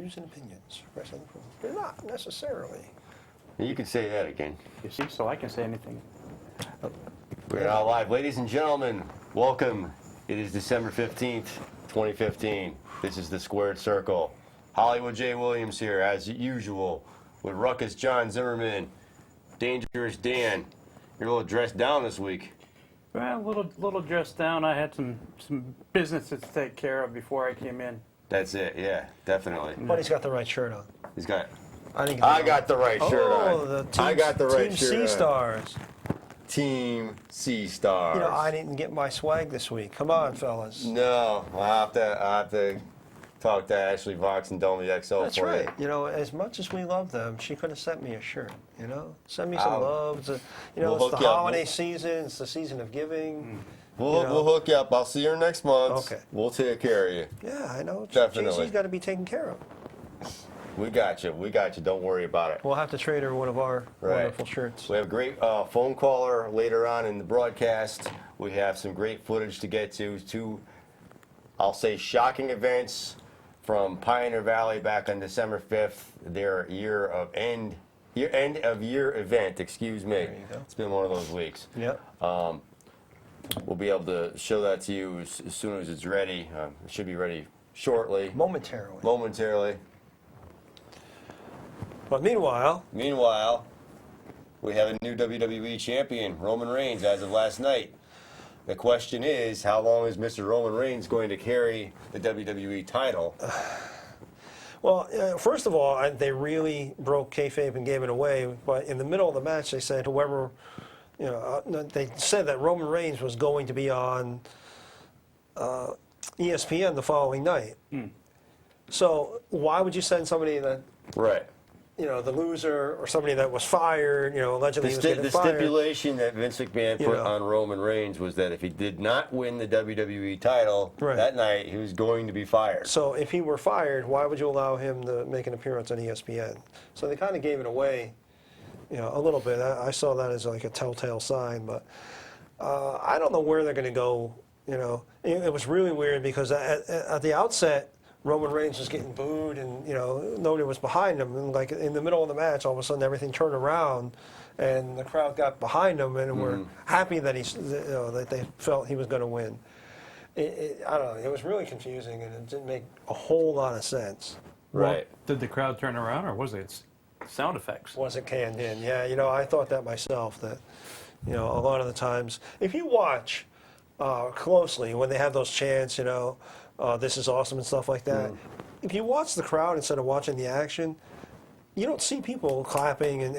views and opinions. They're not necessarily. You can say that again. You see, so I can say anything. We're now live. Ladies and gentlemen, welcome. It is December 15th, 2015. This is the Squared Circle. Hollywood J. Williams here, as usual, with Ruckus John Zimmerman, Dangerous Dan. You're a little dressed down this week. Well, a little dressed down. I had some business to take care of before I came in. That's it, yeah, definitely. But he's got the right shirt on. He's got. I got the right shirt on. The team, I got the right Team shirt Sea on. Stars. Team Sea Stars. You know, I didn't get my swag this week. Come on, fellas. No, I'll have to talk to Ashley Vox and Domi XO That's for right. you. You know, as much as we love them, she could have sent me a shirt. You know, send me some love. You know, We'll it's the hook you up. holiday season. It's the season of giving. We'll hook you up. I'll see you next month. Okay. We'll take care of you. Yeah, I know. Definitely. JC's got to be taken care of. We got you. We got you. Don't worry about it. We'll have to trade her one of our wonderful shirts. We have a great phone caller later on in the broadcast. We have some great footage to get to. Two, I'll say, shocking events from Pioneer Valley back on December 5th. Their end of year event. Excuse me. There you go. It's been one of those weeks. Yep. We'll be able to show that to you as soon as it's ready. It should be ready shortly. Momentarily. But meanwhile, we have a new WWE champion, Roman Reigns, as of last night. The question is, how long is Mr. Roman Reigns going to carry the WWE title? well, first of all, they really broke kayfabe and gave it away. But in the middle of the match, they said whoever, they said that Roman Reigns was going to be on ESPN the following night. So why would you send somebody that, Right. The loser or somebody that was fired, allegedly he was getting The fired. stipulation that Vince McMahon put on Roman Reigns was that if he did not win the WWE title that night, he was going to be fired. So if he were fired, why would you allow him to make an appearance on ESPN? So they kind of gave it away, a little bit. I saw that as like a telltale sign, but I don't know where they're going to go. It was really weird because at the outset, Roman Reigns was getting booed, and nobody was behind him. And like in the middle of the match, all of a sudden everything turned around, and the crowd got behind him, and were happy that that they felt he was going to win. I don't know. It was really confusing, and it didn't make a whole lot of sense. Right. Well, did the crowd turn around, or was it sound effects? Was it canned in? Yeah. I thought that myself. That a lot of the times, if you watch closely when they have those chants, this is awesome and stuff like that. If you watch the crowd instead of watching the action, you don't see people clapping, and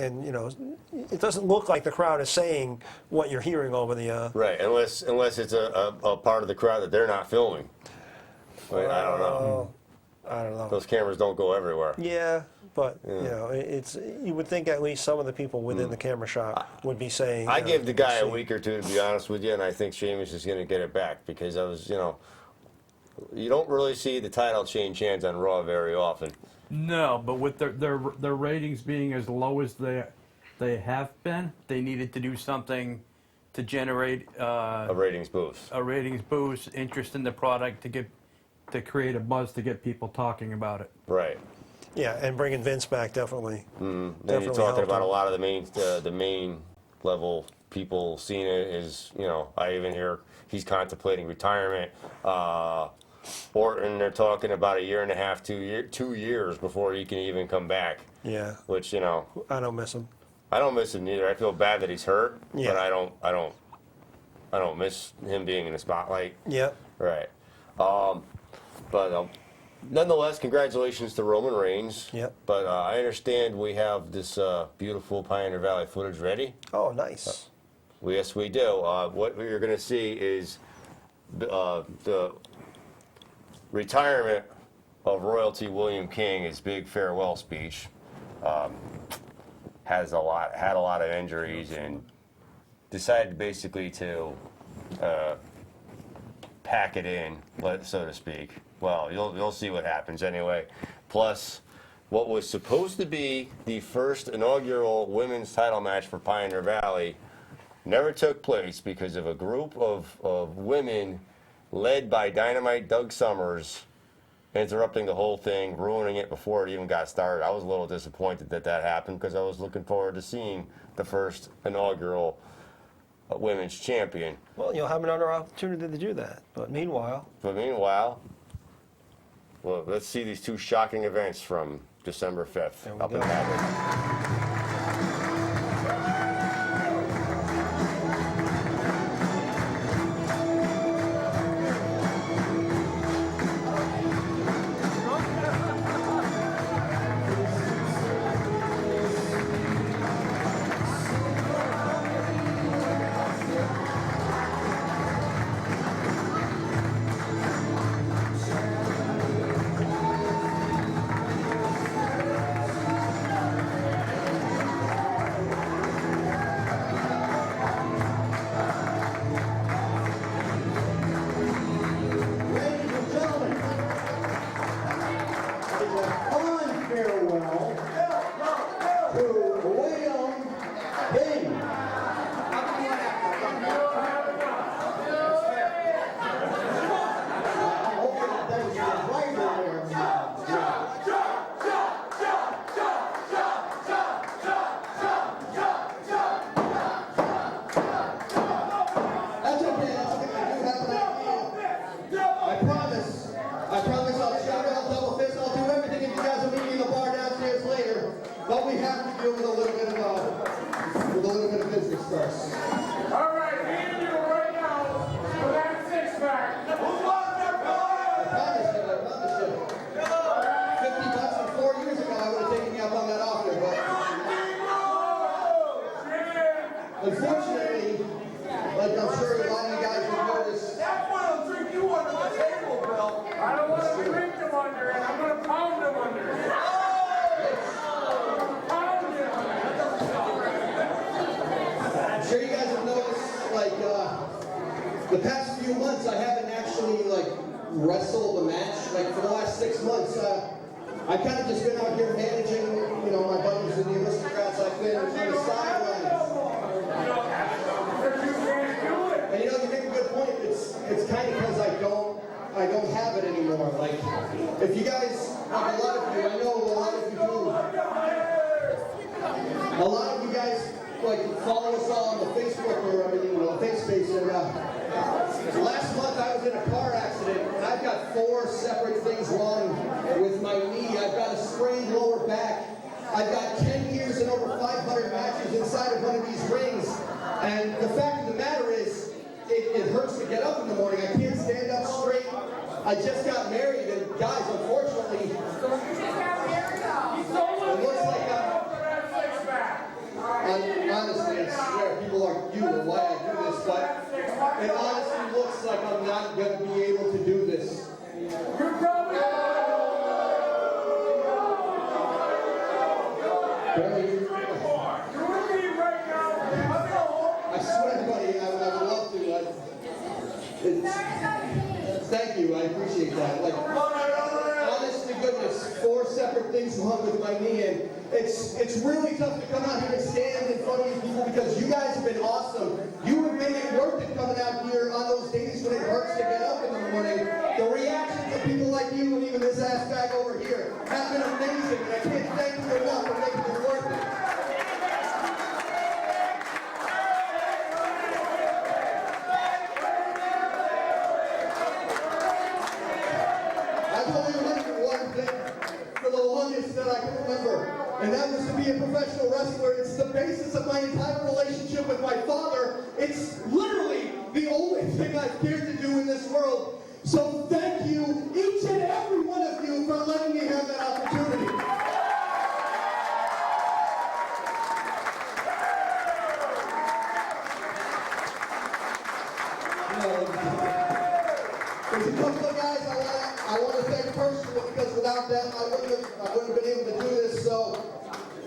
it doesn't look like the crowd is saying what you're hearing over the. Right, unless it's a part of the crowd that they're not filming. I don't know. I don't know. Those cameras don't go everywhere. Yeah, but it's you would think at least some of the people within the camera shot would be saying. I give the guy a week or two, to be honest with you, and I think Sheamus is going to get it back because you don't really see the title change hands on Raw very often. No, but with their ratings being as low as they have been, they needed to do something to generate A ratings boost. interest in the product, to create a buzz, to get people talking about it. Right. Yeah, and bringing Vince back definitely. Then Definitely you're talking helped about him. a lot of the main level people. Cena is, I even hear he's contemplating retirement. Orton, they're talking about a year and a half, 2 years before he can even come back. Yeah. Which I don't miss him. I don't miss him neither. I feel bad that he's hurt, Yeah. but I don't miss him being in the spotlight. Yeah. Right. But nonetheless, congratulations to Roman Reigns. Yep. But I understand we have this beautiful Pioneer Valley footage ready. Oh, nice. Yes, we do. What you're going to see is the retirement of royalty William King, his big farewell speech. Had a lot of injuries and decided basically to pack it in, so to speak. Well, you'll see what happens anyway. Plus, what was supposed to be the first inaugural women's title match for Pioneer Valley never took place because of a group of women led by Dynamite Doug Summers interrupting the whole thing, ruining it before it even got started. I was a little disappointed that that happened because I was looking forward to seeing the first inaugural women's champion. Well, you'll have another opportunity to do that. But meanwhile, But meanwhile, well, let's see these two shocking events from December 5th There we up in go. Hadley. Ladies and gentlemen, it's a fond farewell to William King. I hope that was your right there. That's okay, I do have an idea. I promise I'll shout out double fist, I'll do everything if you guys will meet me in the bar downstairs later. But we have to deal with a little bit of business first. All right, me and you right now for that six-pack. Who wants that I boy? promise you. $50 and 4 years ago, I would have taken you up on that offer, but unfortunately, like I'm sure a lot of you guys have noticed, That one will drink you under the table, Bill. I don't want to drink them under it. I'm going to pound them under it. Pound them. I'm sure you guys have noticed, like, the past few months, I haven't actually, like, wrestled a match. Like, for the last 6 months, I've kind of just been out here managing, you know, my buddies in the aristocrats. I've been on the sidelines. If you can't do it. And you know, you make a good point. It's kind of because I don't have it anymore. Like, if you guys, like a lot of you, I know a lot of you do. A lot of you guys like follow us all on the Facebook or FaceSpace. And last month I was in a car accident and I've got 4 separate things wrong with my knee. I've got a sprained lower back. I've got 10 years and over 500 matches inside of one of these rings. And the fact of the matter is, it hurts to get up in the morning. I can't stand up straight. I just got married, and guys, unfortunately, it looks like honestly, I swear, people like you are why I do this, but it honestly looks like I'm not going to be able to do this. You're probably Barely. do it right now. I swear, buddy, I would love to. Thank you, I appreciate that. Like, honest to goodness, 4 separate things wrong with my knee, and it's really tough to come out here and stand in front of you people because you guys have been awesome. You have made it worth it coming out here on those days when it hurts to get up in the morning. The reactions of people like you and even this ass bag over here have been amazing, and I can't thank you enough for making it worth it. I've only remembered one thing for the longest that I can remember, and that was to be a professional wrestler. It's the basis of my entire relationship with my father. It's literally the only thing I've cared to do in this world. So thank you, each and every one of you, for letting me have that opportunity. There's a couple of guys I want to thank personally because without them I wouldn't have been able to do this. So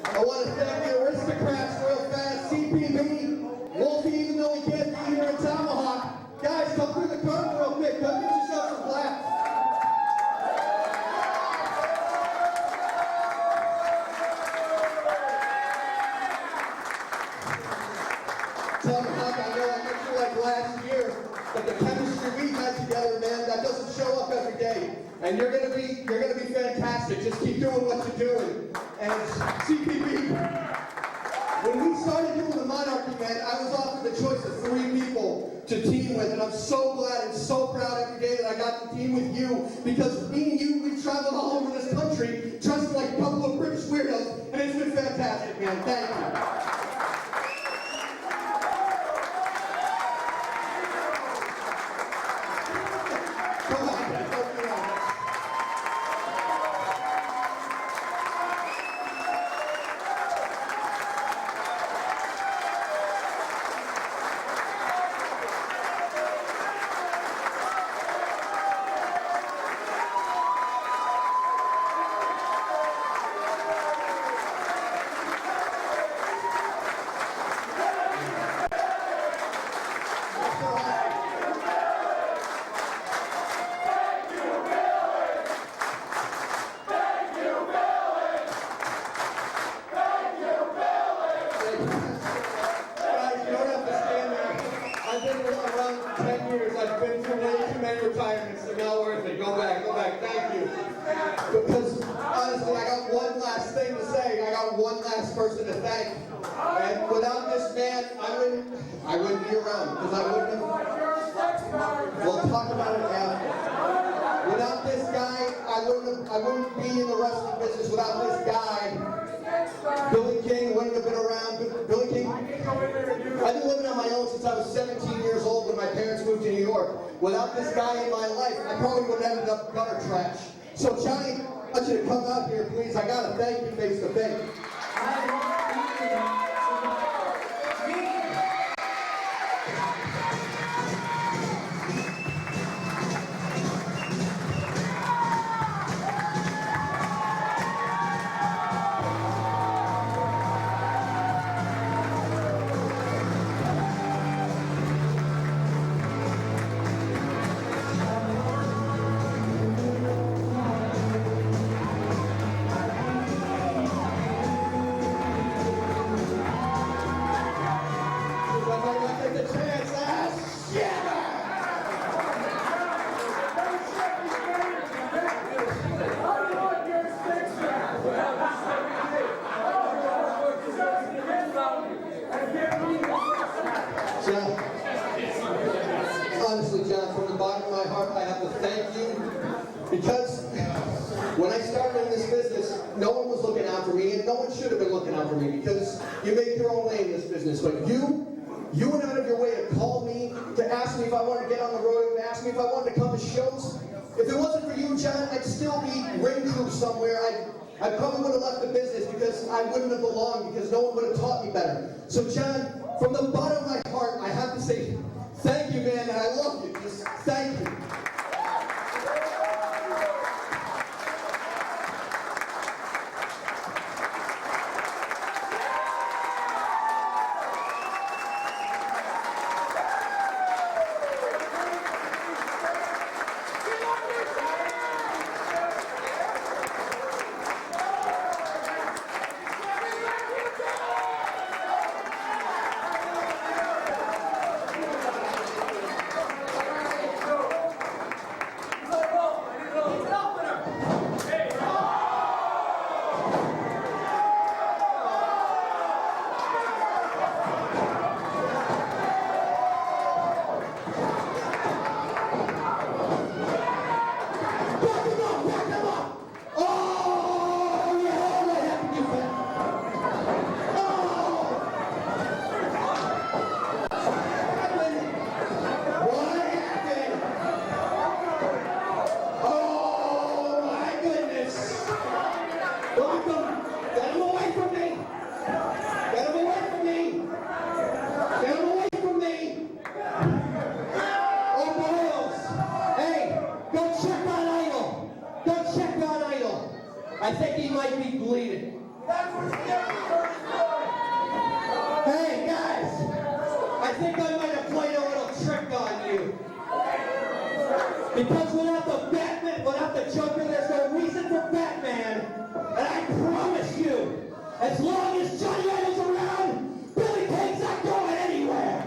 I want to thank the aristocrats real fast, CPB, Wolfie, even though he can't be here in Tomahawk. Guys, come through the curtain real quick. Come get yourself some claps. Tomahawk, I know I met you like last year. but the chemistry we had together, man, that doesn't show up every day. And you're gonna be fantastic. Just keep doing what you're doing. And CPB, when we started doing the Monarchy, man, I was offered the choice of 3 people to team with, and I'm so glad and so proud every day that I got to team with you, because me and you, we've traveled all over this country, dressed like a couple of British weirdos, and it's been fantastic, man. Thank you. Come on, man. Don't be honest. Guys, you don't have to stand there. I've been around 10 years. I've been through way too many retirements. They're not worth it. Go back. Thank you. Because, honestly, I got one last thing to say. I got one last person to thank. And without this man, I wouldn't be around. Because I wouldn't have... We'll talk about it after. Without this guy, I wouldn't be in the wrestling business. Without this guy, Billy King wouldn't have been around. Billy King, I've been living on my own since I was 17 years old when my parents moved to New York. Without this guy in my life, I probably would have ended up gutter trash. So Johnny, I want you to come out here, please. I gotta thank you face to face. John, honestly, John, from the bottom of my heart, I have to thank you, because when I started in this business, no one was looking out for me, and no one should have been looking out for me, because you make your own name in this business. But you went out of your way to call me, to ask me if I wanted to get on the road, to ask me if I wanted to come to shows. If it wasn't for you, John, I'd still be ring crew somewhere. I probably would have left the business because I wouldn't have belonged, because no one would have taught me better. So, John, from the bottom of my heart, I have to say thank you, man, and I love you. Just thank you. I think he might be bleeding. Hey, guys, I think I might have played a little trick on you. Because without the Batman, without the Joker, there's no reason for Batman. And I promise you, as long as Johnny Idol's around, Billy King's not going anywhere.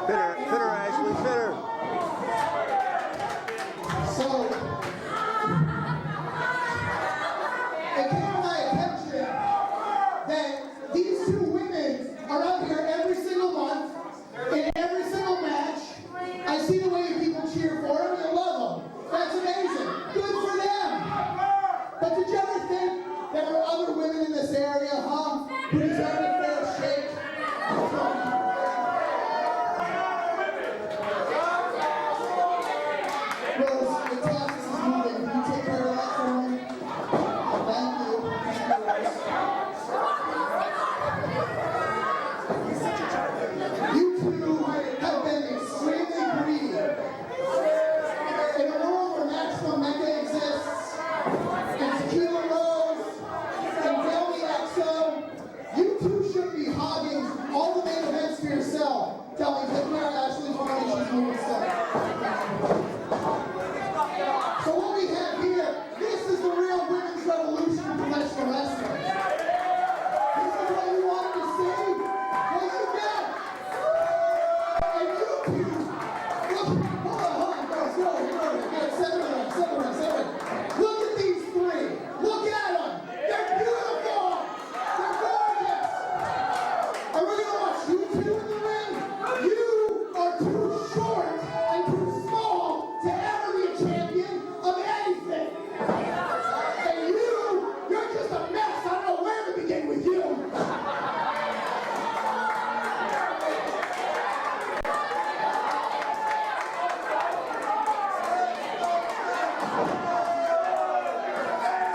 Fitter, Ashley, fitter. So, it came to my attention that these two women are up here every single month, in every single match. I see the way people cheer for them, and love them. That's amazing. Good for them. But did you ever think there are other women in this area, huh, who deserve a fair shake? Rose, the taxes is moving. Can you take care of that for me? Thank you. You two have been extremely greedy. In a world where Maximum Mega exists, and Tequila Rose, and Delmy XO, you two should be hogging all the main events for yourself. Delmy, take care of Ashley's money. She's moving stuff. So what we have here, this is the real women's revolution in professional wrestling. This is what you wanted to see? Well, you get it. And you two, look, hold on, guys, go. Seven rounds. Look at these three. Look at them. They're beautiful. They're gorgeous. And we're going to watch you two in the ring. You are too short and too small to ever be a champion of anything. And you're just a mess. I don't know where to begin with you.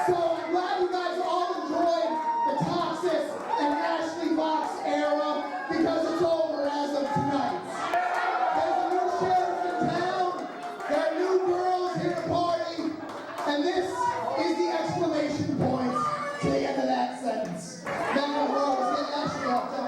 So I'm glad you guys all enjoyed the Toxis and Ashley Fox era because it's over as of tonight. There's a new sheriff in town, there are new girls here to party, and this is the exclamation point to the end of that sentence. Now, Rose, get Ashley off that.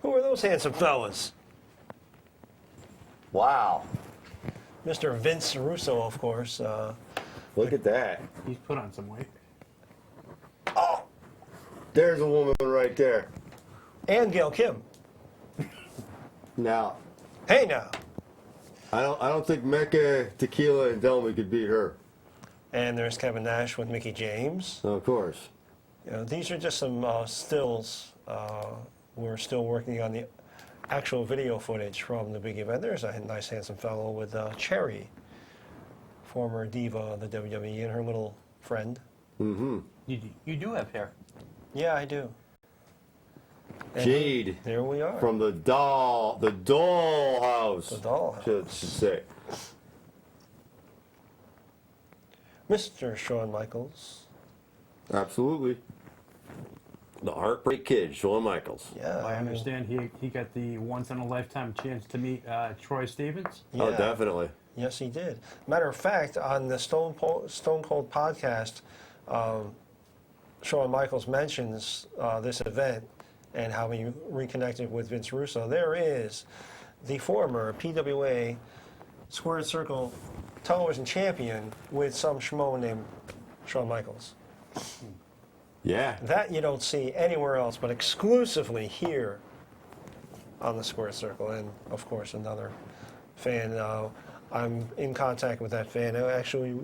Who are those handsome fellas? Wow. Mr. Vince Russo, of course. Look at that. He's put on some weight. Oh, there's a woman right there. And Gail Kim. Now, Hey now. I don't think Mecca, Tequila, and Delmy could beat her. And there's Kevin Nash with Mickey James. Of course. You know, these are just some stills. We're still working on the actual video footage from the big event. There's a nice, handsome fellow with Cherry, former diva of the WWE, and her little friend. Mm-hmm. You do have hair. Yeah, I do. And Jade. There we are. From the doll house. The dollhouse. Should say. Mr. Shawn Michaels. Absolutely. The Heartbreak Kid, Shawn Michaels. Yeah. I understand he got the once-in-a-lifetime chance to meet Troy Stevens. Yeah. Oh, definitely. Yes, he did. Matter of fact, on the Stone Cold podcast, Shawn Michaels mentions this event and how he reconnected with Vince Russo. There is the former PWA Squared Circle television champion with some schmo named Shawn Michaels. Yeah. That you don't see anywhere else, but exclusively here on the Squared Circle. And, of course, another fan. I'm in contact with that fan. I actually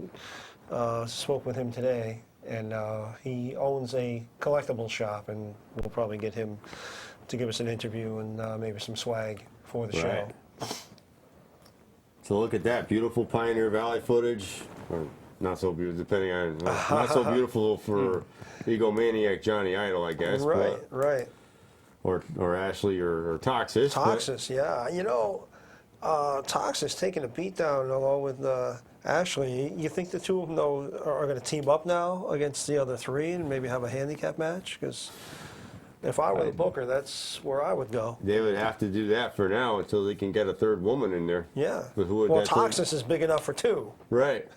spoke with him today, and he owns a collectible shop, and we'll probably get him to give us an interview and maybe some swag for the show. Right. So look at that beautiful Pioneer Valley footage, or not so beautiful, depending on not so beautiful for egomaniac Johnny Idol, I guess. Right, but, right. Or Ashley or Toxis. but- Toxis, yeah. You know, Toxis taking a beat down along with Ashley. You think the two of them though are going to team up now against the other three and maybe have a handicap match? Because if I were the booker, that's where I would go. They would have to do that for now until they can get a third woman in there. Yeah. But who would Well, that third- Toxis is big enough for two. Right.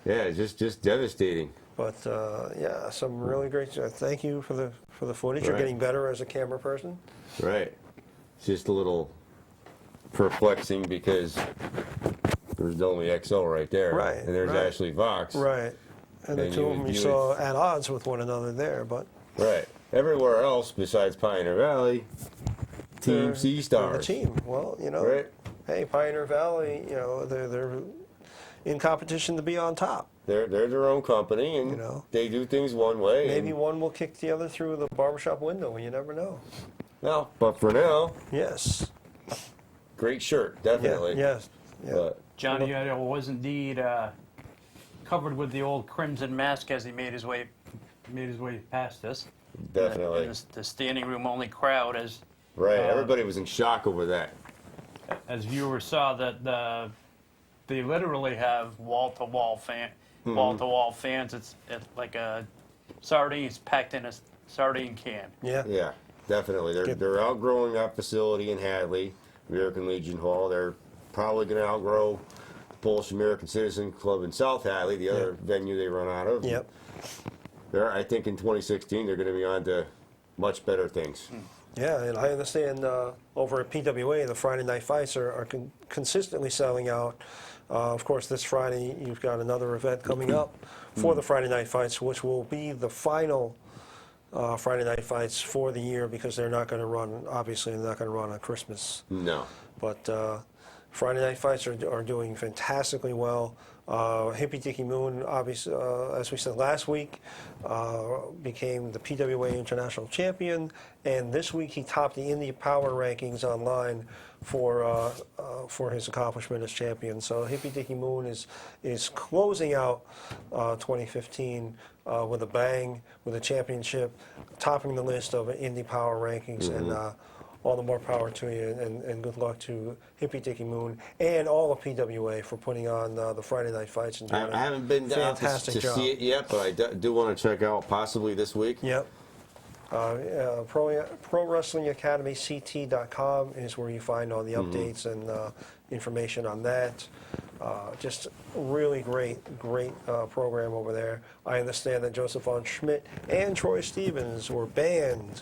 Yeah, it's just devastating. But yeah, some really great. Thank you for the footage. You're Right. getting better as a camera person. Right. It's just a little perplexing because there's only XO right there. Right, And there's right. Ashley Vox. Right. And the And two you of them would- you you saw would- at odds with one another there, but Right. Everywhere else besides Pioneer Valley, Team they're- Sea they're Stars. the team. Well, you know, Right. hey, Pioneer Valley, you know, they're in competition to be on top. They're their own company and You know. they do things one way. Maybe and- one will kick the other through the barbershop window. You never know. No, but for now, Yes. great shirt, Yeah. definitely. Yes. Yeah. But Johnny Idol was indeed covered with the old crimson mask as he made his way past us. definitely. In the standing room only crowd, as Right. Everybody was in shock over that. viewers saw that they literally have wall to wall fans. It's like a sardines packed in a sardine can. Yeah. Yeah, definitely. Good. They're outgrowing that facility in Hadley, American Legion Hall. They're probably going to outgrow Polish American Citizen Club in South Hadley, the other venue they run out of. Yep. I think in 2016 they're going to be on to much better things. Yeah, and I understand over at PWA, the Friday night fights are consistently selling out. Of course, this Friday you've got another event coming up for the Friday night fights, which will be the final Friday night fights for the year because they're not going to run, obviously, they're not going to run on Christmas. No. But Friday night fights are doing fantastically well. Hippie Dicky Moon, obviously, as we said last week, became the PWA International Champion, and this week he topped the Indy Power Rankings online for his accomplishment as champion. So Hippie Dicky Moon is closing out 2015 with a bang, with a championship, topping the list of Indy Power Rankings, and all the more power to you, and good luck to Hippie Dicky Moon and all of PWA for putting on the Friday night fights and doing I haven't been a down fantastic to job. see it yet, but I do want to check out possibly this week. Yep. Pro Wrestling Academy CT.com is where you find all the updates and information on that. Just really great program over there. I understand that Joseph Von Schmidt and Troy Stevens were banned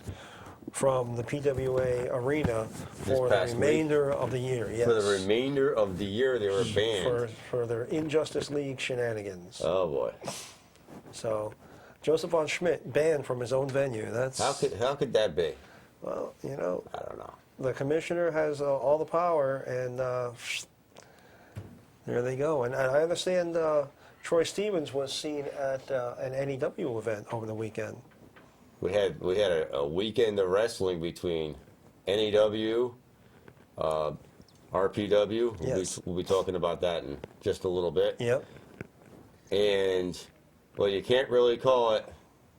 from the PWA arena for the past week? remainder of the year. Yes. For the remainder of the year, they were banned. for their Injustice League shenanigans. Oh boy, So, Joseph Von Schmidt banned from his own venue. That's how could that be? well, you know, I don't know. the commissioner has all the power, and there they go. And I understand Troy Stevens was seen at an NEW event over the weekend. We had a weekend of wrestling between NEW, RPW. Yes. We'll be talking about that in just a little bit. Yep. And well, you can't really call it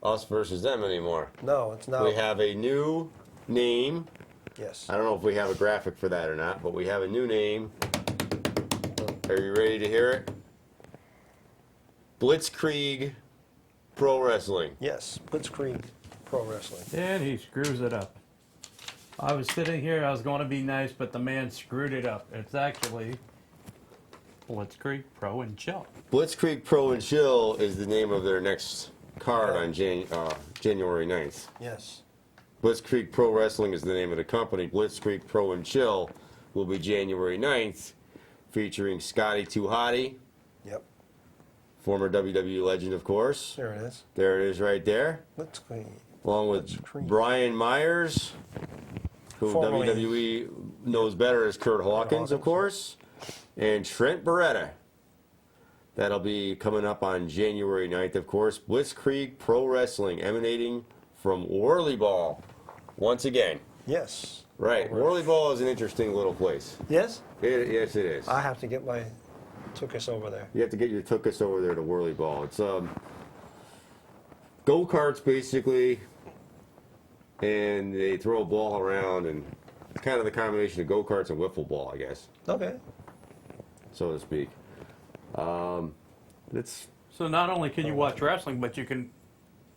us versus them anymore. No, it's not. We have a new name. Yes. I don't know if we have a graphic for that or not, but we have a new name. Are you ready to hear it? Blitzkrieg Pro Wrestling. Yes. Blitzkrieg Pro Wrestling. And he screws it up. I was sitting here, I was going to be nice, but the man screwed it up. It's actually Blitzkrieg Pro and Chill. Blitzkrieg Pro and Chill is the name of their next card on January 9th. Yes. Blitzkrieg Pro Wrestling is the name of the company. Blitzkrieg Pro and Chill will be January 9th, featuring Scotty Too Hottie, Yep. former WWE legend, of course. There it is. There it is right there. Blitzkrieg. Along with Blitzkrieg. Brian Myers, who Formerly- WWE knows better as Kurt Hawkins, of course, and Trent Beretta, That'll be coming up on January 9th, of course. Blitzkrieg Pro Wrestling, emanating from Whirly Ball. Once again. Yes. Right. Whirly Ball is an interesting little place. Yes? Yes, it is. I have to get my Tookus over there. You have to get your Tookus over there to Whirly Ball. It's go-karts, basically, and they throw a ball around, and kind of the combination of go-karts and wiffle ball, I guess, Okay. so to speak. It's So not only can you watch wrestling, but you can.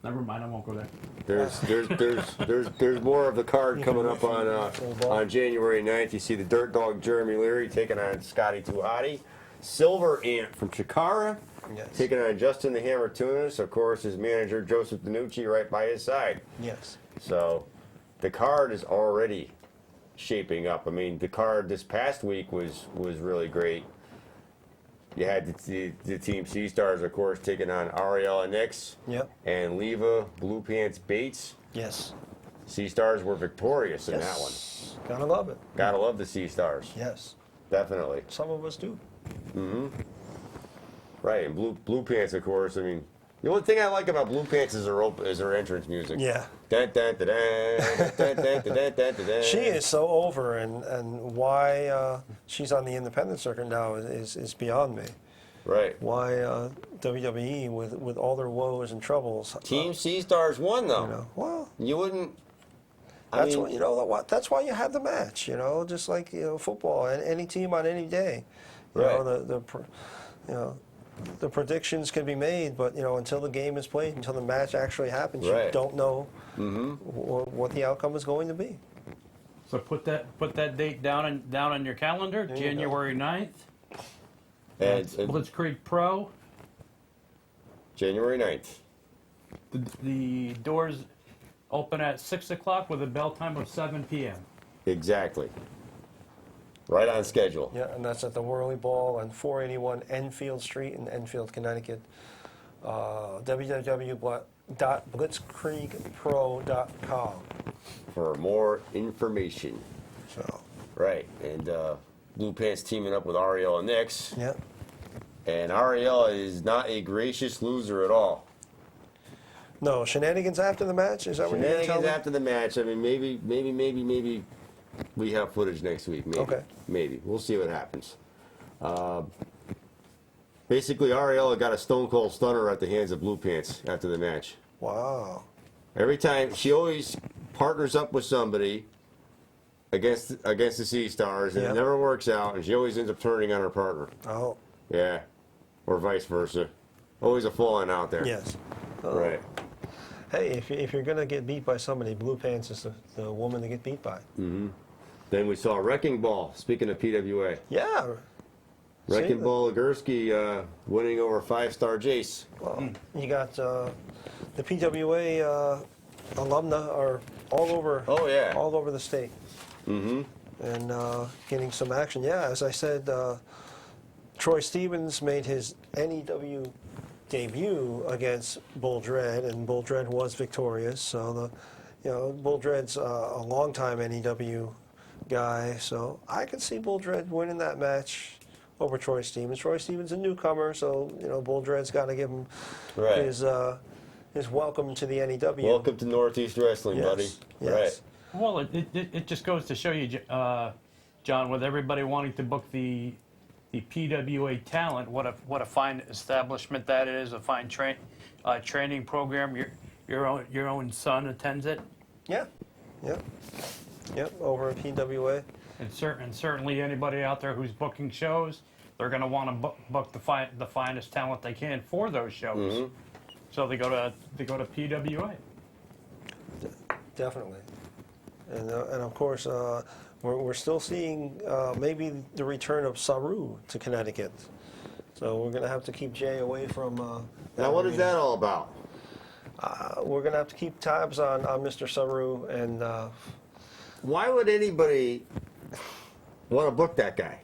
Never mind, I won't go there. there's more of the card coming up on January 9th. You see the Dirt Dog Jeremy Leary taking on Scotty Tuhati. Silver Ant from Chikara Yes. taking on Justin the Hammer Tunis. Of course, his manager Joseph DiNucci right by his side. Yes. So the card is already shaping up. I mean, the card this past week was really great. You had the Team Sea Stars, of course, taking on Ariella Nix Yep. and Leva Blue Pants Bates. Yes. Sea Stars were victorious in that one. Yes. Gotta love it. Gotta love the Sea Stars. Yes. Definitely. Some of us do. Right, and Blue Pants, of course. I mean, the only thing I like about Blue Pants is their entrance music. Yeah. Dun, dun, dun, dun, dun, dun, dun, dun, dun, dun. She is so over, and why she's on the independent circuit now is beyond me. Right. Why WWE with all their woes and troubles. Team Sea Stars won, though. You know, well, You wouldn't. that's why, you know what. That's why you have the match. You know, just like football, and any team on any day. You Right. know the predictions can be made, but until the game is played, until the match actually happens, you Right. don't know what the outcome is going to be. So put that date down on your calendar, you go. January 9th. And Blitzkrieg Pro. January 9th. The doors open at 6 o'clock with a bell time of 7 p.m. Exactly. Right on schedule. Yeah, and that's at the Whirly Ball on 481 Enfield Street in Enfield, Connecticut. www.blitzkriegpro.com. For more information. So, Right. And Blue Pants teaming up with Ariella Nix. yeah. And Ariella is not a gracious loser at all. No, shenanigans after the match? Is that what you're going to tell Shenanigans me? after the match. I mean, maybe we have footage next week. Maybe. Okay. Maybe. We'll see what happens. Basically, Ariella got a Stone Cold Stunner at the hands of Blue Pants after the match. Wow. Every time, she always partners up with somebody against the Sea Stars, and Yeah. it never works out, and she always ends up turning on her partner. Oh, Yeah. Or vice versa. Always a falling out there. yes. Right. Hey, if you're going to get beat by somebody, Blue Pants is the woman to get beat by. Then we saw Wrecking Ball, speaking of PWA. Yeah. Wrecking See, Ball Gursky winning over 5-star Jace. Well, you got the PWA alumna are all over. Oh, yeah. All over the state. Mm-hmm. And getting some action. Yeah, as I said, Troy Stevens made his NEW debut against Bull Dread, and Bull Dread was victorious. So Bull Dread's a longtime NEW guy. So I could see Bull Dread winning that match over Troy Stevens. Troy Stevens a newcomer, so Bull Dread's got to give him Right. his welcome to the NEW. Welcome to Northeast Wrestling, Yes, buddy. yes. Right. Well, it just goes to show you, John, with everybody wanting to book the PWA talent, what a fine establishment that is, a fine training program. Your own son attends it, Yeah, yep, over at PWA. and certainly anybody out there who's booking shows, they're going to want to book the finest talent they can for those shows. So they go to PWA. Definitely, and of course we're still seeing maybe the return of Saru to Connecticut. So we're going to have to keep Jay away from. Now, what is that all about? We're going to have to keep tabs on Mr. Saru, and Why would anybody want to book that guy?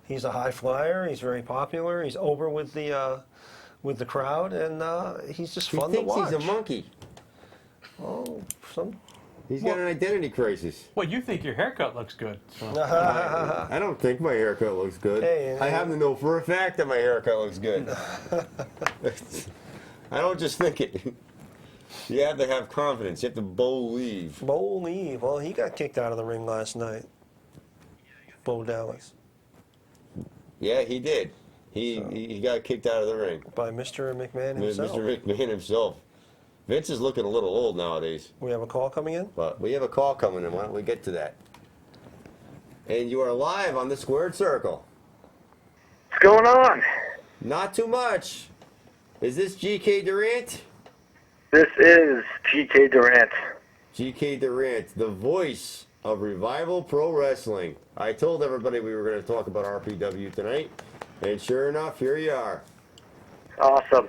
he's a high flyer. He's very popular. He's over with the crowd, and he's just He fun to thinks watch. he's a monkey. Oh, He's got an identity crisis. Well, you think your haircut looks good. So. I don't think my haircut looks good. Hey, I happen to know for a fact that my haircut looks good. I don't just think it. You have to have confidence. You have to believe. Believe. Well, he got kicked out of the ring last night. Bo Dallas. Yeah, he did. He got kicked out of the ring. By Mr. McMahon himself. Mr. McMahon himself. Vince is looking a little old nowadays. We have a call coming in? But we have a call coming in. Why don't we get to that? And you are live on the Squared Circle. What's going on? Not too much. Is this GK Durant? This is GK Durant. GK Durant, the voice of Revival Pro Wrestling. I told everybody we were going to talk about RPW tonight, and sure enough, here you are. Awesome.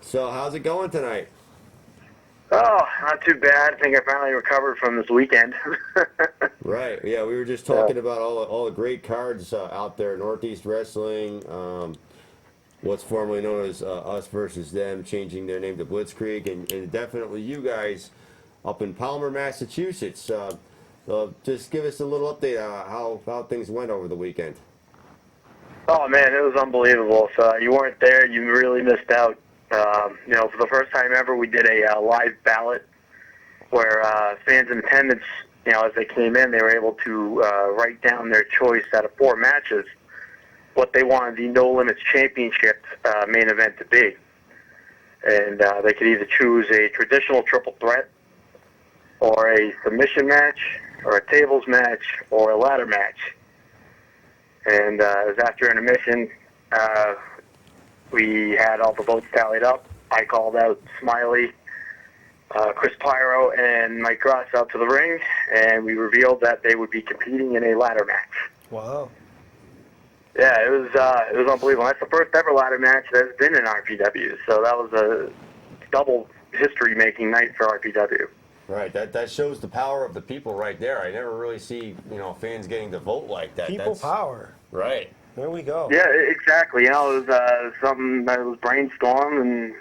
So how's it going tonight? Oh, not too bad. I think I finally recovered from this weekend. Right. Yeah, we were just talking about all the great cards out there. Northeast Wrestling, what's formerly known as Us Versus Them, changing their name to Blitzkrieg, and definitely you guys up in Palmer, Massachusetts. Just give us a little update on how things went over the weekend. Oh, man, it was unbelievable. So you weren't there. You really missed out. For the first time ever, we did a live ballot where fans in attendance, as they came in, they were able to write down their choice out of 4 matches, what they wanted the No Limits Championship main event to be. And they could either choose a traditional triple threat, or a submission match, or a tables match, or a ladder match. And it was after intermission. We had all the votes tallied up. I called out Smiley, Chris Pyro, and Mike Cross out to the ring, and we revealed that they would be competing in a ladder match. Wow. Yeah, it was unbelievable. That's the first ever ladder match that's been in RPW, so that was a double history-making night for RPW. Right. That shows the power of the people right there. I never really see fans getting to vote like that. People power. Right. There we go. Yeah, exactly. It was something that was brainstormed and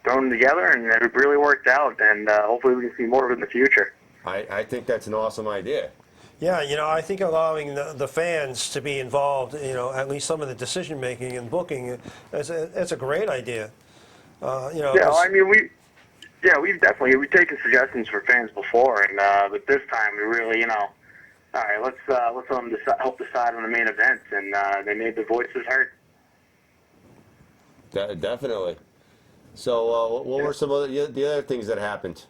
thrown together, and it really worked out. And hopefully we can see more of it in the future. I think that's an awesome idea. Yeah, I think allowing the fans to be involved, at least some of the decision making and booking, that's a great idea. Yeah, I mean we've taken suggestions for fans before, and but this time we really, all right, let's let them help decide on the main event, and they made their voices heard. Definitely. So, what were some of the other things that happened?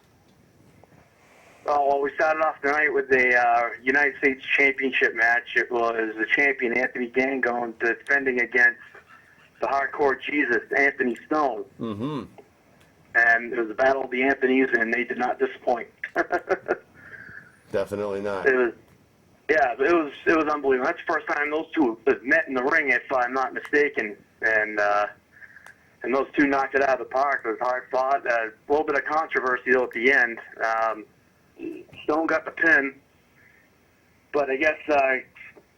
Oh, well, we started off the night with the United States Championship match. It was the champion, Anthony Gangone, defending against the Hardcore Jesus, Anthony Stone. Mm-hmm. And it was a battle of the Anthonys, and they did not disappoint. Definitely not. It was unbelievable. That's the first time those two have met in the ring, if I'm not mistaken. And those two knocked it out of the park. It was hard fought. A little bit of controversy though at the end. Stone got the pin, but I guess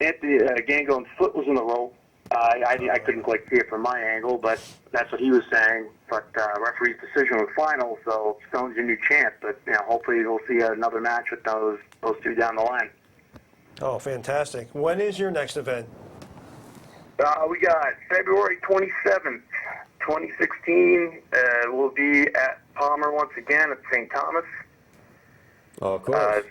Anthony Gangone's foot was in the rope. I couldn't quite see it from my angle, but that's what he was saying. But referee's decision was final, so Stone's your new champ. But hopefully we'll see another match with those two down the line. Oh, fantastic. When is your next event? We got February 27th, 2016. We'll be at Palmer once again at St. Thomas. Oh, of course.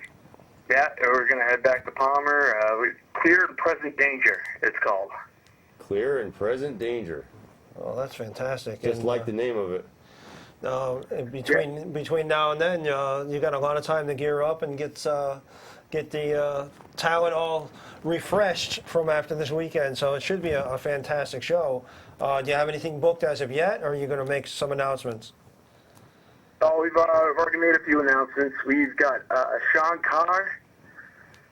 Yeah, we're going to head back to Palmer. Clear and Present Danger, it's called. Clear and Present Danger. Oh, that's fantastic. Just And, like the name of it. between now and then, you got a lot of time to gear up and get the talent all refreshed from after this weekend. So it should be a fantastic show. Do you have anything booked as of yet, or are you going to make some announcements? Oh, we've already made a few announcements. We've got Sean Carr.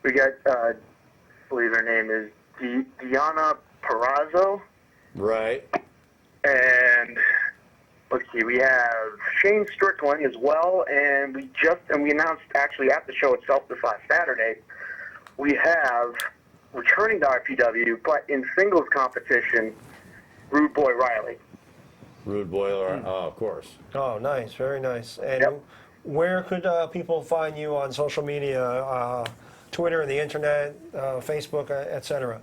We got, I believe her name is Diana Perazzo. Right. And let's see, we have Shane Strickland as well. And we announced actually at the show itself this last Saturday, we have returning to RPW, but in singles competition, Rude Boy Riley. Rude Boiler. Oh, of course. Oh, nice, very nice. And Yep. where could people find you on social media, Twitter, the internet, Facebook, etc.?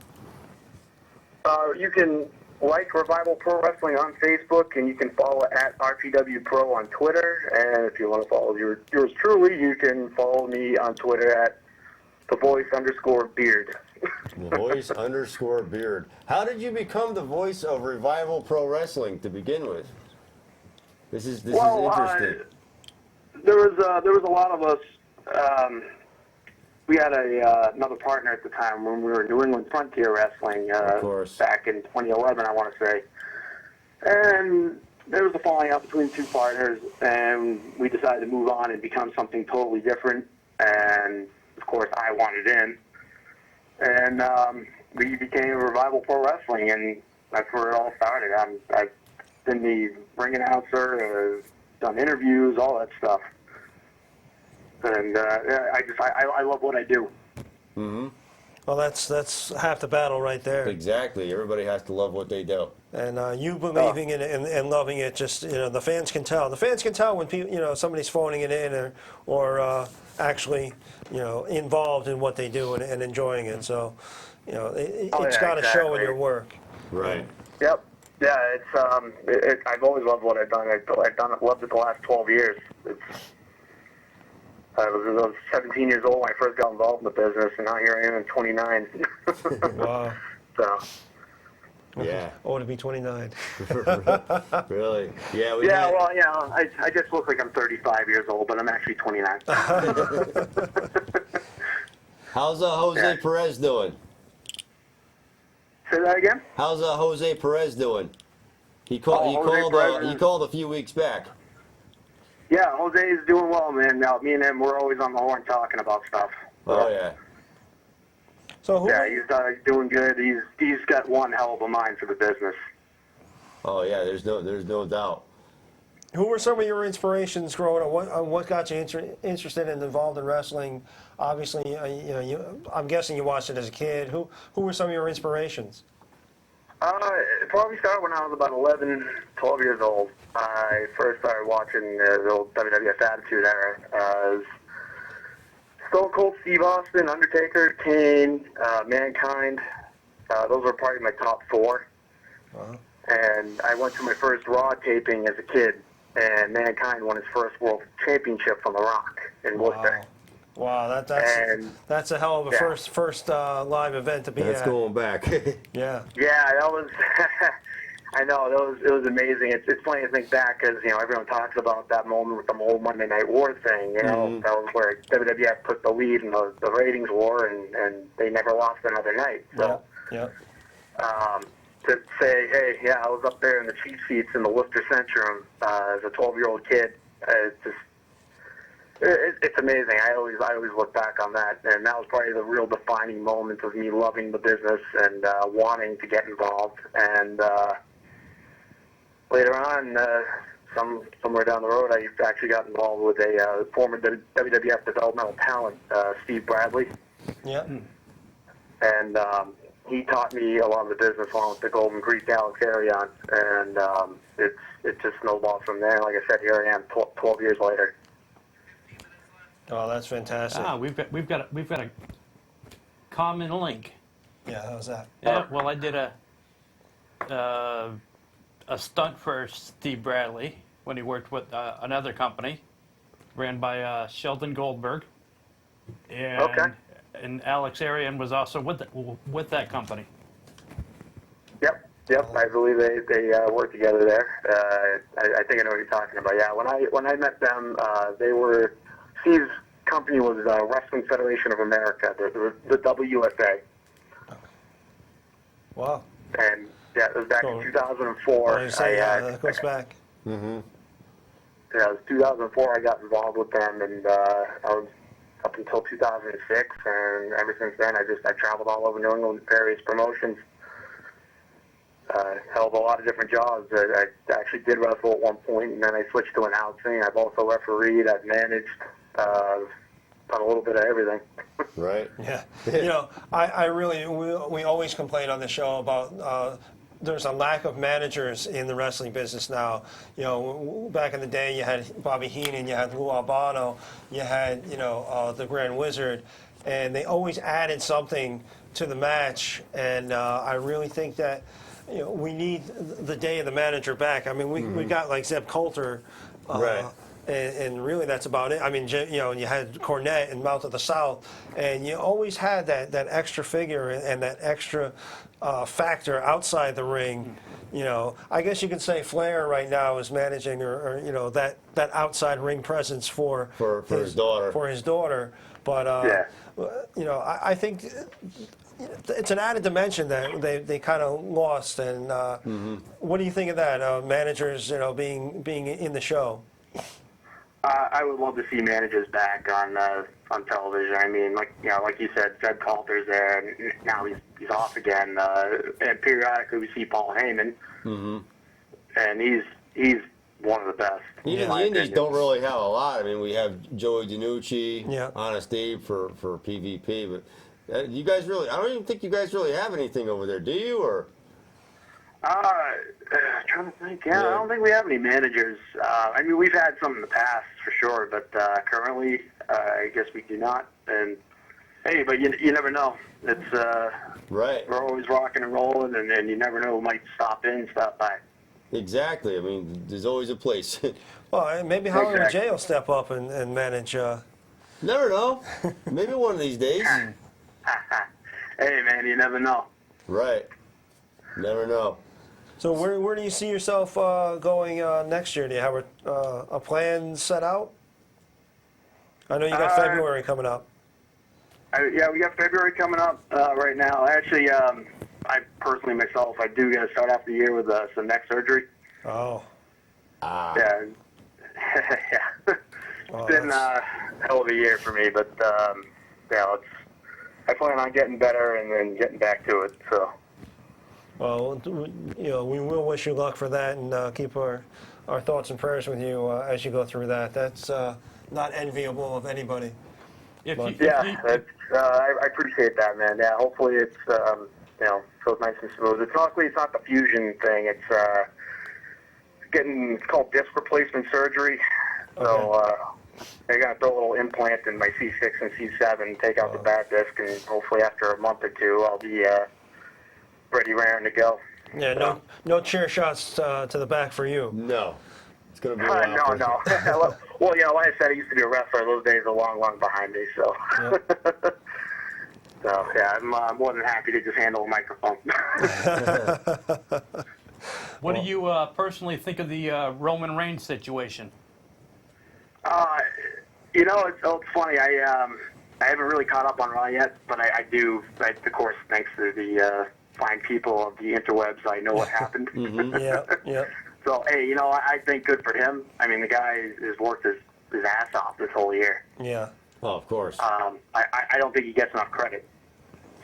You can like Revival Pro Wrestling on Facebook, and you can follow at RPW Pro on Twitter. And if you want to follow yours truly, you can follow me on Twitter at @thevoice_beard. Voice_beard. How did you become the voice of Revival Pro Wrestling to begin with? This is interesting. There was a lot of us. We had another partner at the time when we were New England Frontier Wrestling. Of course. Back in 2011, I want to say. And there was a falling out between two partners, and we decided to move on and become something totally different. And of course, I wanted in. And we became Revival Pro Wrestling, and that's where it all started. I've been the ring announcer, done interviews, all that stuff. And I love what I do. Mm-hmm. Well, that's half the battle right there. Exactly. Everybody has to love what they do. And you believing in it and loving it, just the fans can tell. The fans can tell when people, somebody's phoning it in or actually, involved in what they do and enjoying it. So, it's got to show in your work. Right. Yep. Yeah. I've always loved what I've done. Loved it the last 12 years. I was 17 years old when I first got involved in the business, and now here I am at 29. Wow. So. Yeah. Oh, to be 29. Really? Yeah. Well, I just look like I'm 35 years old, but I'm actually 29. How's Jose Perez doing? Say that again? How's Jose Perez doing? He called a few weeks back. Yeah, Jose is doing well, man. Now, me and him, we're always on the horn talking about stuff. Oh yeah. So who? Yeah, he's doing good. He's got one hell of a mind for the business. Oh yeah. There's no doubt. Who were some of your inspirations growing up? What got you interested and involved in wrestling? Obviously, I'm guessing you watched it as a kid. Who were some of your inspirations? It probably started when I was about 11, 12 years old. I first started watching the old WWF Attitude Era. It was Stone Cold Steve Austin, Undertaker, Kane, Mankind. Those were probably my top four. Wow. And I went to my first Raw taping as a kid, and Mankind won his first World Championship from The Rock in Worcester. Wow, that's a hell of a first live event to be at. That's going back. Yeah. Yeah, that was. I know it was amazing. It's funny to think back because everyone talks about that moment with the whole Monday Night War thing. That was where WWF put the lead in the ratings war, and they never lost another night. So, yeah. To say, hey, yeah, I was up there in the cheap seats in the Worcester Centrum as a 12-year-old kid. It's amazing. I always look back on that, and that was probably the real defining moment of me loving the business and wanting to get involved. And later on, somewhere down the road, I actually got involved with a former WWF developmental talent, Steve Bradley. Yeah. And he taught me a lot of the business along with the Golden Greek Alex Arion, and it just snowballed from there. Like I said, here I am 12 years later. Oh, that's fantastic. We've got a common link. Yeah, how's that? Yeah, well, I did a stunt for Steve Bradley when he worked with another company ran by Sheldon Goldberg, and Alex Arion was also with that company. Yep. I believe they work together there. I think I know what you're talking about. Yeah, when I met them, Steve's company was Wrestling Federation of America, the WFA. Wow. And yeah, it was back in 2004. That goes back. Mm-hmm. Yeah, it was 2004 I got involved with them, and I was up until 2006, and ever since then I traveled all over New England with various promotions. Held a lot of different jobs. I actually did wrestle at one point, and then I switched to announcing. I've also refereed. I've managed. Done a little bit of everything. Right. Yeah. I really we always complain on the show about there's a lack of managers in the wrestling business now. You know, back in the day, you had Bobby Heenan, you had Lou Albano, you had, you know, the Grand Wizard, and they always added something to the match. And I really think that, you know, we need the day of the manager back. I mean, we got like Zeb Coulter. Right. And really, that's about it. I mean, you know, and you had Cornette and Mouth of the South, and you always had that extra figure and that extra factor outside the ring. You know, I guess you could say Flair right now is managing, or you know, that outside ring presence for his daughter. For his daughter, but you know, I think it's an added dimension that they kind of lost. And what do you think of that? Managers, you know, being in the show. I would love to see managers back on television. I mean, like you said, Zeb Coulter's there, and now he's off again. And periodically we see Paul Heyman, and he's one of the best. Even the indies don't really have a lot. I mean, we have Joey DiNucci, Honest Abe for PvP, but you guys really, I don't even think you guys really have anything over there, do you? Or trying to think. Yeah, I don't think we have any managers. I mean, we've had some in the past for sure, but currently, I guess we do not. And hey, but you never know. It's right. We're always rocking and rolling, and you never know who might stop by. Exactly. I mean, there's always a place. Well, maybe Hollywood Exactly. J will step up and manage. Never know. Maybe one of these days. Hey, man, you never know. Right. Never know. So where do you see yourself going next year? Do you have a plan set out? I know you got February coming up. Yeah, we got February coming up right now. Actually, I personally myself, I do got to start off the year with some neck surgery. Oh. Yeah. Yeah. It's been a hell of a year for me, but yeah, I plan on getting better and then getting back to it. So. Well, you know, we will wish you luck for that, and keep our thoughts and prayers with you as you go through that. That's not enviable of anybody. I appreciate that, man. Yeah, hopefully it's you know, goes nice and smooth. It's not the fusion thing. It's it's called disc replacement surgery. So they're gonna throw a little implant in my C6 and C7, take out the bad disc, and hopefully after a month or two, I'll be ready, raring to go. Yeah, no chair shots to the back for you. No. It's going to be a while. No. Well, you know, like I said, I used to be a wrestler. Those days are long, long behind me, so. Yep. So, yeah, I'm more than happy to just handle a microphone. What do you personally think of the Roman Reigns situation? You know, it's funny. I haven't really caught up on Raw yet, but I do, of course, thanks to the fine people of the interwebs, I know what happened. Yeah. So, hey, you know, I think good for him. I mean, the guy has worked his ass off this whole year. Yeah. Oh, of course. I don't think he gets enough credit.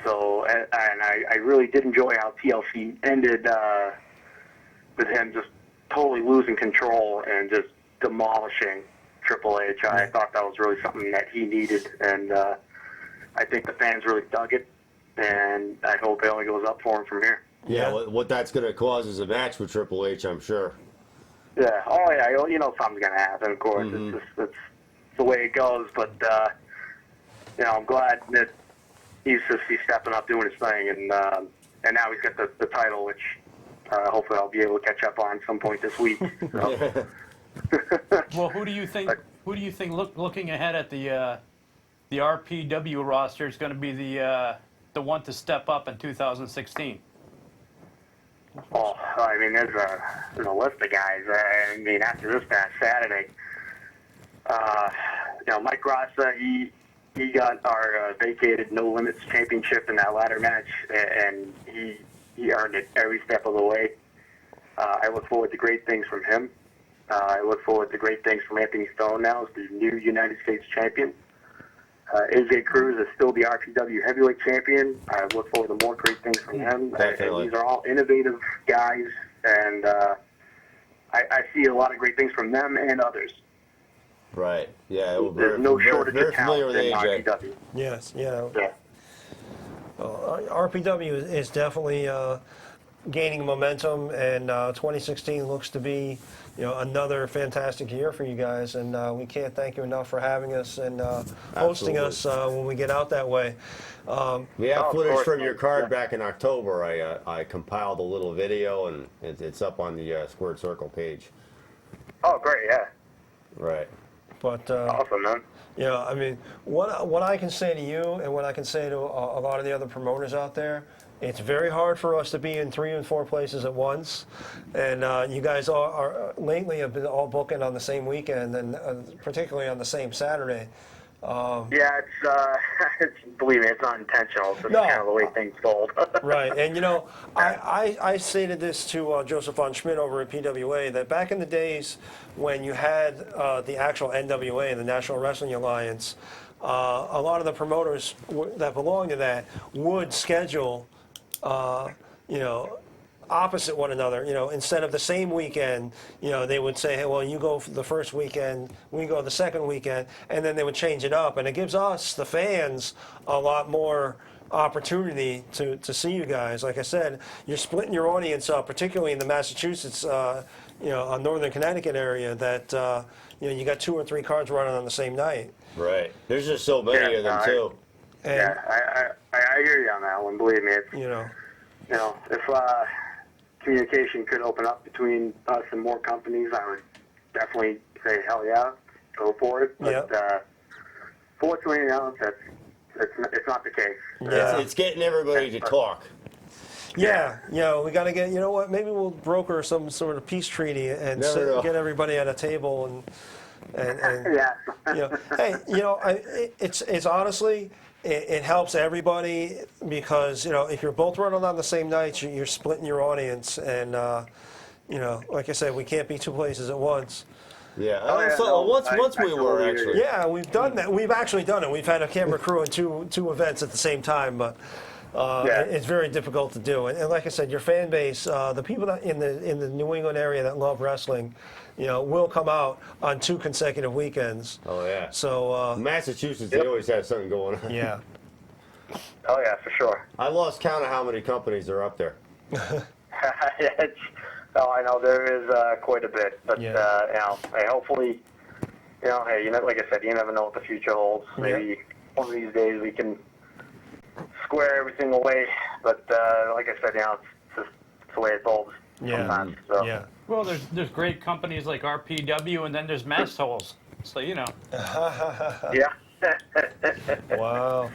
So, and I really did enjoy how TLC ended with him just totally losing control and just demolishing Triple H. I thought that was really something that he needed, and I think the fans really dug it, and I hope it only goes up for him from here. Yeah, what that's going to cause is a match with Triple H, I'm sure. Yeah, oh yeah, you know something's going to happen, of course. It's the way it goes, but, you know, I'm glad that he's stepping up, doing his thing, and now he's got the title, which hopefully I'll be able to catch up on some point this week. So. Well, who do you think looking ahead at the RPW roster is going to be the one to step up in 2016? Oh, I mean, there's a list of guys. I mean, after this past Saturday, you know, Mike Rassa, he got our vacated No Limits championship in that ladder match, and he earned it every step of the way. I look forward to great things from him. I look forward to great things from Anthony Stone now as the new United States champion. AJ Cruz is still the RPW heavyweight champion. I look forward to more great things from him. Definitely. These are all innovative guys, and I see a lot of great things from them and others. Right. Yeah. There's no shortage very of familiar talent with in AJ. RPW. Yes. Yeah. Yeah. RPW is definitely gaining momentum, and 2016 looks to be, another fantastic year for you guys. And we can't thank you enough for having us and hosting us when we get out that way. We have Oh, of footage course. from your card Yeah. back in October. I compiled a little video, and it's up on the Squared Circle page. Oh, great, yeah. Right. But Awesome, man. I mean, what I can say to you and what I can say to a lot of the other promoters out there, it's very hard for us to be in 3 and 4 places at once. And you guys are lately have been all booking on the same weekend, and particularly on the same Saturday. Yeah, it's believe me, it's not intentional. It's just No. kind of the way things fold. Right, and I stated this to Joseph von Schmidt over at PWA, that back in the days when you had the actual NWA, the National Wrestling Alliance, a lot of the promoters that belonged to that would schedule, opposite one another. Instead of the same weekend, they would say, hey, well, you go for the first weekend, we go the second weekend, and then they would change it up. And it gives us, the fans, a lot more opportunity to see you guys. Like I said, you're splitting your audience up, particularly in the Massachusetts, northern Connecticut area, that, you got 2 or 3 cards running on the same night. Right. There's just so many Yeah, of them, I- too. And, Yeah, I hear you on that one. Believe me, it's, if communication could open up between us and more companies, I would definitely say hell yeah, go for it. But Yep. fortunately, it's not the case. Yeah. It's getting everybody to talk. Yeah, we got to get, maybe we'll broker some sort of peace treaty and Never know. get everybody at a table and Yeah. hey, it's honestly, it helps everybody because, if you're both running on the same night, you're splitting your audience. And, like I said, we can't be 2 places at once. Yeah. Oh, yeah, So no, once I we were, totally actually. agree. Yeah, we've done that. We've actually done it. We've had a camera crew in two events at the same time, but Yeah. it's very difficult to do. And like I said, your fan base, the people that in the New England area that love wrestling, will come out on 2 consecutive weekends. Oh, yeah. So Massachusetts, they always have something going on. yeah, Oh yeah, for sure. I lost count of how many companies are up there. I know there is quite a bit, but Yeah. hey, hopefully, hey, like I said, you never know what the future holds. Maybe one of these days we can square everything away. But like I said, it's the way it holds sometimes. So. yeah. Well, there's great companies like RPW, and then there's Mass Tolls. So Yeah. Wow.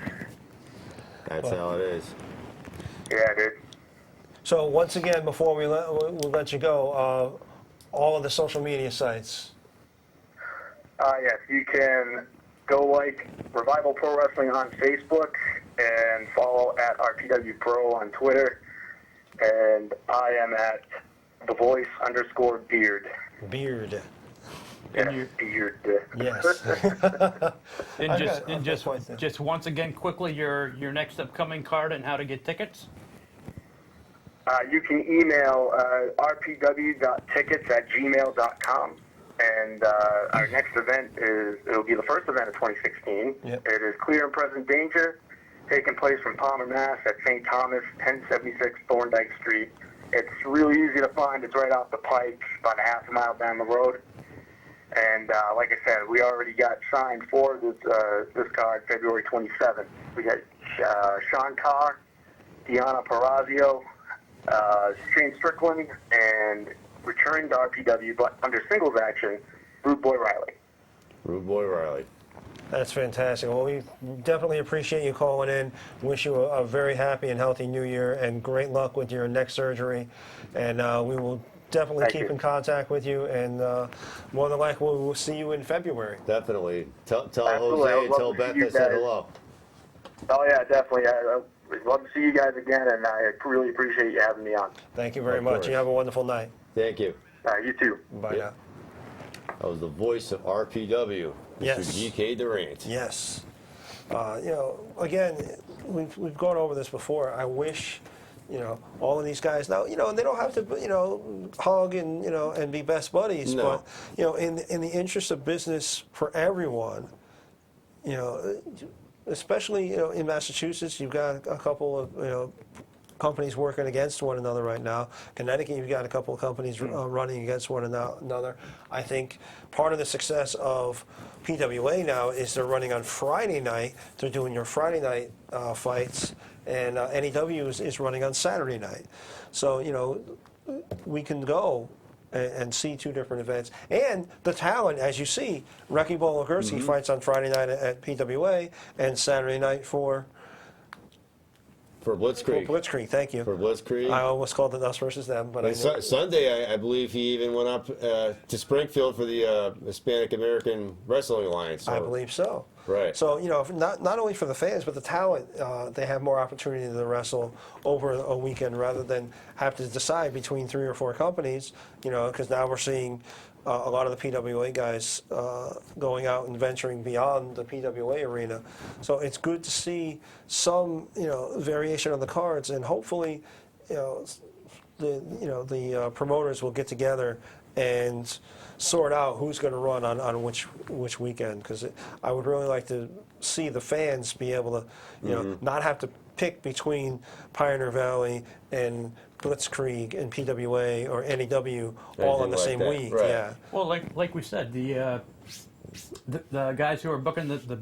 That's how it is. Yeah, dude. So once again, before we'll let you go, all of the social media sites. Yes, you can go like Revival Pro Wrestling on Facebook and follow at RPW Pro on Twitter. And I am at TheVoice_Beard. Beard. Yes, you- Beard. Yes. and just once again, quickly, your next upcoming card and how to get tickets. You can email rpw.tickets@gmail.com. And our next event it'll be the first event of 2016. Yep. It is Clear and Present Danger, taking place from Palmer, Mass. at St. Thomas, 1076 Thorndike Street. It's really easy to find. It's right off the pike, about a half a mile down the road. And like I said, we already got signed for this card February 27th. We got Sean Carr, Deanna Parazio, Shane Strickland, and returning to RPW, but under singles action, Rude Boy Riley. Rude Boy Riley. That's fantastic. Well, we definitely appreciate you calling in. Wish you a very happy and healthy new year and great luck with your neck surgery. And we will definitely Thank keep you. in contact with you. And more than likely, we'll see you in February. Definitely. Tell Absolutely. I Jose would and love tell to Beth see you I said guys. hello. Oh, yeah, definitely. I'd love to see you guys again, and I really appreciate you having me on. Thank you very Of much. course. You have a wonderful night. Thank you. You too. Bye Yep. now. That was the voice of RPW, Mr. Yes. GK Durant. Yes. Again, we've gone over this before. I wish, all of these guys now, and they don't have to, hug and, and be best buddies, No. but, in the interest of business for everyone, especially, in Massachusetts, you've got a couple of, companies working against one another right now. Connecticut, you've got a couple of companies running against one another. I think part of the success of PWA now is they're running on Friday night. They're doing your Friday night fights, and NEW is running on Saturday night. So, you know, we can go and see two different events. And the talent, as you see, Reki Bologursky fights on Friday night at PWA and Saturday night for Blitzkrieg. Blitzkrieg. Thank you. For Blitzkrieg. I almost called it us versus them, but I And knew. Sunday, I believe he even went up to Springfield for the Hispanic American Wrestling Alliance. I believe so. Right. So, you know, not only for the fans, but the talent, they have more opportunity to wrestle over a weekend rather than have to decide between 3 or 4 companies, you know, because now we're seeing a lot of the PWA guys going out and venturing beyond the PWA arena. So it's good to see some, you know, variation on the cards, and hopefully, you know, the promoters will get together and sort out who's going to run on which weekend, because I would really like to see the fans be able to, you know, not have to pick between Pioneer Valley and Blitzkrieg and PWA or NEW all on the Anything same like that, week. right. Yeah. Well, like we said, the guys who are booking the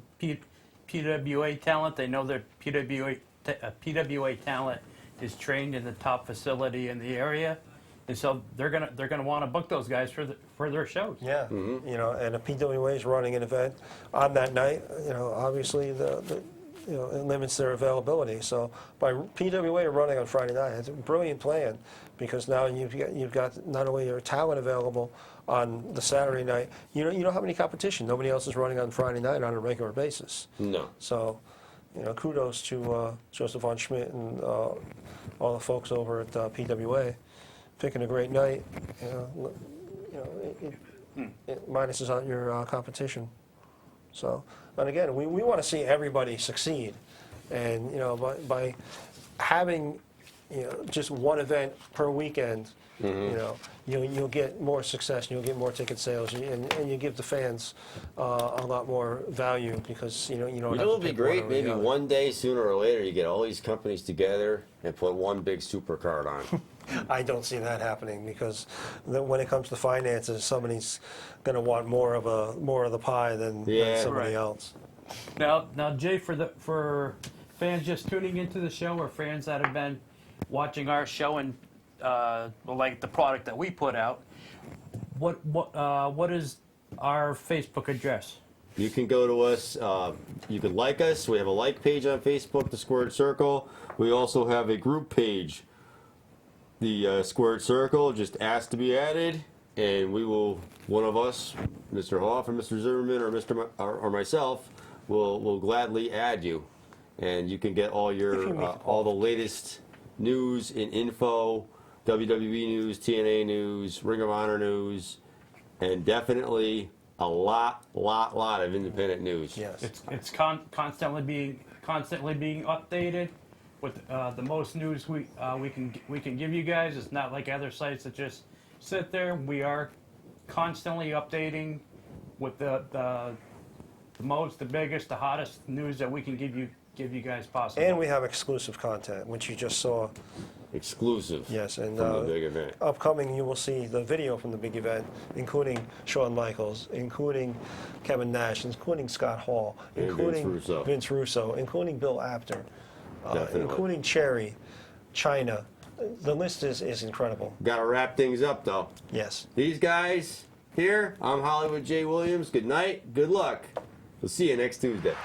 PWA talent, they know their PWA talent is trained in the top facility in the area, and so they're gonna want to book those guys for their shows. Yeah, you know, and if PWA is running an event on that night, you know, obviously you know, it limits their availability. So by PWA running on Friday night, it's a brilliant plan, because now you've got not only your talent available on the Saturday night, you don't have any competition. Nobody else is running on Friday night on a regular basis. No. So, you know, kudos to Joseph von Schmidt and all the folks over at PWA, picking a great night. You know, it minuses out your competition. So, and again, we want to see everybody succeed, and you know, by having, you know, just one event per weekend, you know, you'll get more success, you'll get more ticket sales, and you give the fans a lot more value, because you don't You have know to what would be pick one great? over Maybe the other. one day, sooner or later, you get all these companies together and put one big supercard on. I don't see that happening, because when it comes to finances, somebody's going to want more of the pie than Yeah. somebody Right. else. Now, Jay, for fans just tuning into the show, or fans that have been watching our show and like the product that we put out, what is our Facebook address? You can go to us. You can like us. We have a like page on Facebook, The Squared Circle. We also have a group page, The Squared Circle. Just ask to be added, and we will. One of us, Mr. Hoff or Mr. Zimmerman or myself, will gladly add you, and you can get all your all the latest news and info, WWE news, TNA news, Ring of Honor news, and definitely a lot of independent news. Yes. It's constantly being updated with the most news we can give you guys. It's not like other sites that just sit there. We are constantly updating with the most, the biggest, the hottest news that we can give you guys possible. And we have exclusive content, which you just saw. Exclusive. Yes, and from the big event. upcoming, you will see the video from the big event, including Shawn Michaels, including Kevin Nash, including Scott Hall, And including Vince Russo. including Bill Apter, Definitely. including Cherry, China. The list is incredible. Got to wrap things up though. Yes. These guys here, I'm Hollywood J. Williams. Good night. Good luck. We'll see you next Tuesday.